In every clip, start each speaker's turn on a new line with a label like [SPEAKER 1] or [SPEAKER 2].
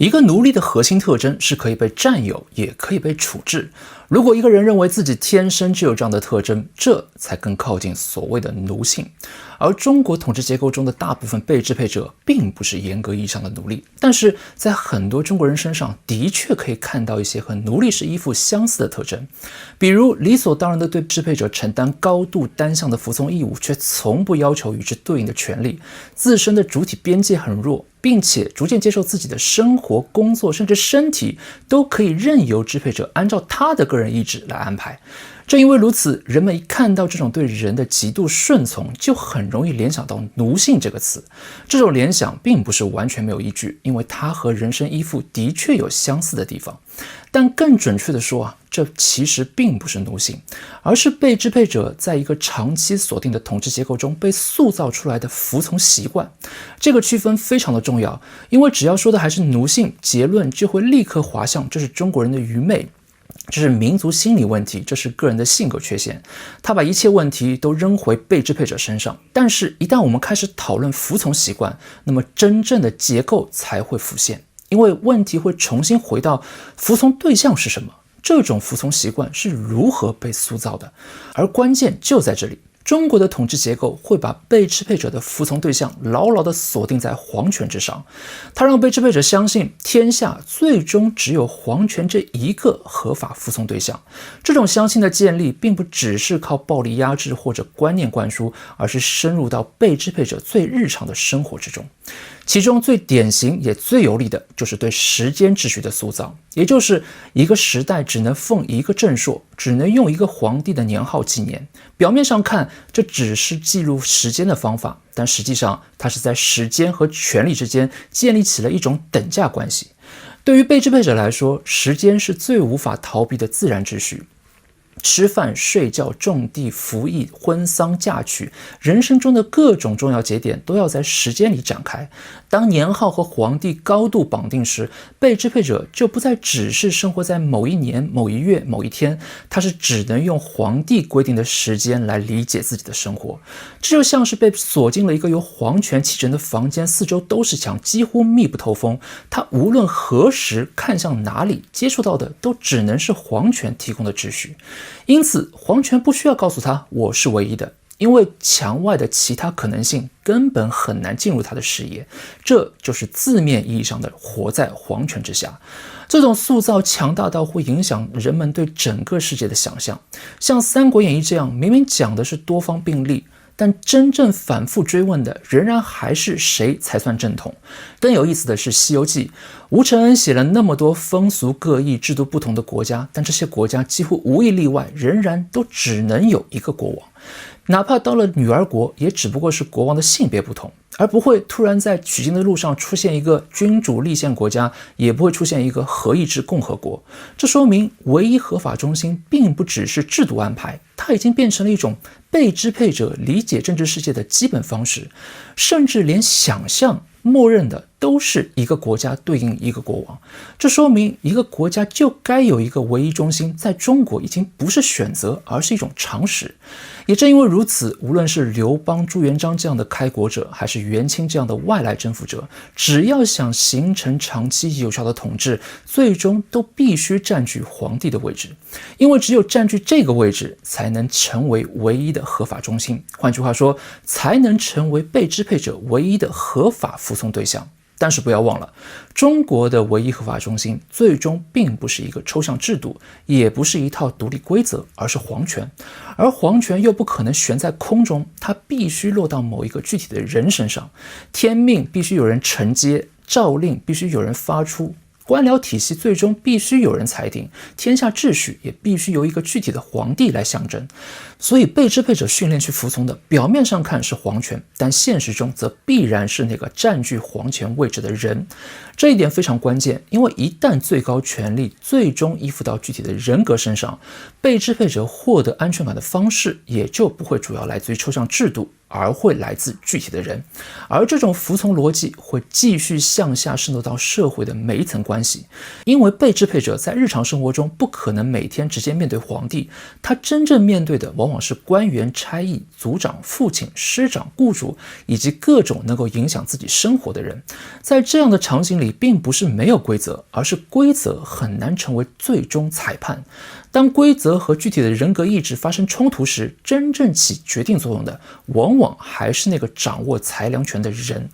[SPEAKER 1] 一个奴隶的核心特征是可以被占有，也可以被处置。如果一个人认为自己天生就有这样的特征，这才更靠近所谓的奴性。而中国统治结构中的大部分被支配者并不是严格意义上的奴隶，但是在很多中国人身上的确可以看到一些和奴隶式依附相似的特征，比如理所当然的对支配者承担高度单向的服从义务，却从不要求与之对应的权利，自身的主体边界很弱，并且逐渐接受自己的生活、工作甚至身体都可以任由支配者按照他的个人意志来安排。正因为如此，人们一看到这种对人的极度顺从，就很容易联想到奴性这个词。这种联想并不是完全没有依据，因为它和人身依附的确有相似的地方。但更准确的说这其实并不是奴性，而是被支配者在一个长期锁定的统治结构中被塑造出来的服从习惯。这个区分非常的重要，因为只要说的还是奴性，结论就会立刻滑向这是中国人的愚昧，这是民族心理问题，这是个人的性格缺陷。他把一切问题都扔回被支配者身上，但是一旦我们开始讨论服从习惯，那么真正的结构才会浮现，因为问题会重新回到服从对象是什么，这种服从习惯是如何被塑造的，而关键就在这里。中国的统治结构会把被支配者的服从对象牢牢地锁定在皇权之上，它让被支配者相信天下最终只有皇权这一个合法服从对象。这种相信的建立并不只是靠暴力压制或者观念灌输，而是深入到被支配者最日常的生活之中。其中最典型也最有力的就是对时间秩序的塑造，也就是一个时代只能奉一个正朔，只能用一个皇帝的年号纪年。表面上看，这只是记录时间的方法，但实际上它是在时间和权力之间建立起了一种等价关系。对于被支配者来说，时间是最无法逃避的自然秩序。吃饭、睡觉、种地、服役、婚丧嫁娶，人生中的各种重要节点都要在时间里展开。当年号和皇帝高度绑定时，被支配者就不再只是生活在某一年、某一月、某一天，他是只能用皇帝规定的时间来理解自己的生活。这就像是被锁进了一个由皇权启程的房间，四周都是墙，几乎密不透风。他无论何时看向哪里，接触到的都只能是皇权提供的秩序。因此，皇权不需要告诉他我是唯一的，因为墙外的其他可能性根本很难进入他的视野。这就是字面意义上的活在皇权之下。这种塑造强大到会影响人们对整个世界的想象。像《三国演义》这样，明明讲的是多方并立，但真正反复追问的仍然还是谁才算正统。更有意思的是《西游记》，吴承恩写了那么多风俗各异、制度不同的国家，但这些国家几乎无一例外仍然都只能有一个国王。哪怕到了女儿国，也只不过是国王的性别不同，而不会突然在取经的路上出现一个君主立宪国家，也不会出现一个合议制共和国。这说明唯一合法中心并不只是制度安排，它已经变成了一种被支配者理解政治世界的基本方式，甚至连想象默认的都是一个国家对应一个国王。这说明一个国家就该有一个唯一中心，在中国已经不是选择，而是一种常识。也正因为如此，无论是刘邦、朱元璋这样的开国者，还是元清这样的外来征服者，只要想形成长期有效的统治，最终都必须占据皇帝的位置。因为只有占据这个位置，才能成为唯一的合法中心。换句话说，才能成为被支配者唯一的合法服从对象。但是不要忘了，中国的唯一合法中心最终并不是一个抽象制度，也不是一套独立规则，而是皇权。而皇权又不可能悬在空中，它必须落到某一个具体的人身上。天命必须有人承接，诏令必须有人发出，官僚体系最终必须有人裁定，天下秩序也必须由一个具体的皇帝来象征。所以被支配者训练去服从的，表面上看是皇权，但现实中则必然是那个占据皇权位置的人。这一点非常关键，因为一旦最高权力最终依附到具体的人格身上，被支配者获得安全感的方式也就不会主要来自于抽象制度，而会来自具体的人。而这种服从逻辑会继续向下渗透到社会的每一层关系，因为被支配者在日常生活中不可能每天直接面对皇帝，他真正面对的往往往是官员、差役、族长、父亲、师长、雇主以及各种能够影响自己生活的人。在这样的场景里，并不是没有规则，而是规则很难成为最终裁判。当规则和具体的人格意志发生冲突时，真正起决定作用的，往往还是那个掌握裁量权的人。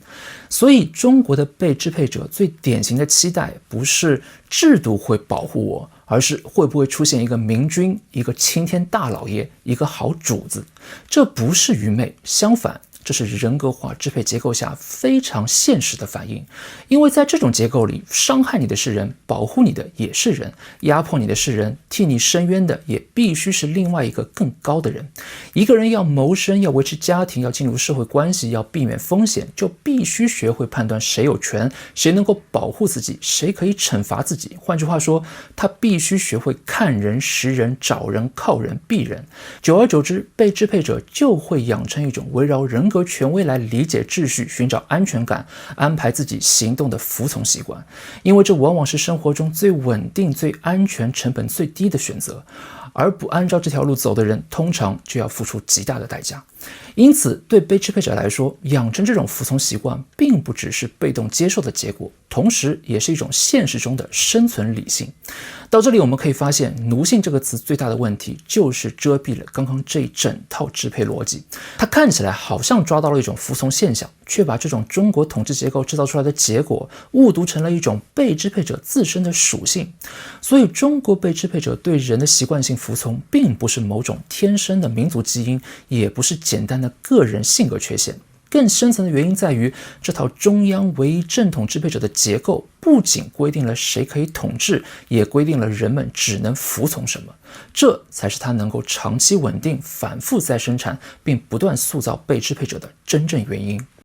[SPEAKER 1] 所以，中国的被支配者最典型的期待，不是制度会保护我，而是会不会出现一个明君，一个青天大老爷，一个好主子。这不是愚昧，相反，这是人格化支配结构下非常现实的反应。因为在这种结构里，伤害你的是人，保护你的也是人，压迫你的是人，替你伸冤的也必须是另外一个更高的人。一个人要谋生，要维持家庭，要进入社会关系，要避免风险，就必须学会判断谁有权，谁能够保护自己，谁可以惩罚自己。换句话说，他必须学会看人、识人、找人、靠人、避人。久而久之，被支配者就会养成一种围绕人格权威来理解秩序、寻找安全感、安排自己行动的服从习惯，因为这往往是生活中最稳定、最安全、成本最低的选择。而不按照这条路走的人，通常就要付出极大的代价。因此，对被支配者来说，养成这种服从习惯，并不只是被动接受的结果，同时也是一种现实中的生存理性。到这里，我们可以发现，奴性这个词最大的问题，就是遮蔽了刚刚这一整套支配逻辑。它看起来好像抓到了一种服从现象，却把这种中国统治结构制造出来的结果，误读成了一种被支配者自身的属性。所以，中国被支配者对人的习惯性服从，并不是某种天生的民族基因，也不是简单的个人性格缺陷。更深层的原因在于，这套中央唯一正统支配者的结构，不仅规定了谁可以统治，也规定了人们只能服从什么。这才是它能够长期稳定、反复再生产，并不断塑造被支配者的真正原因。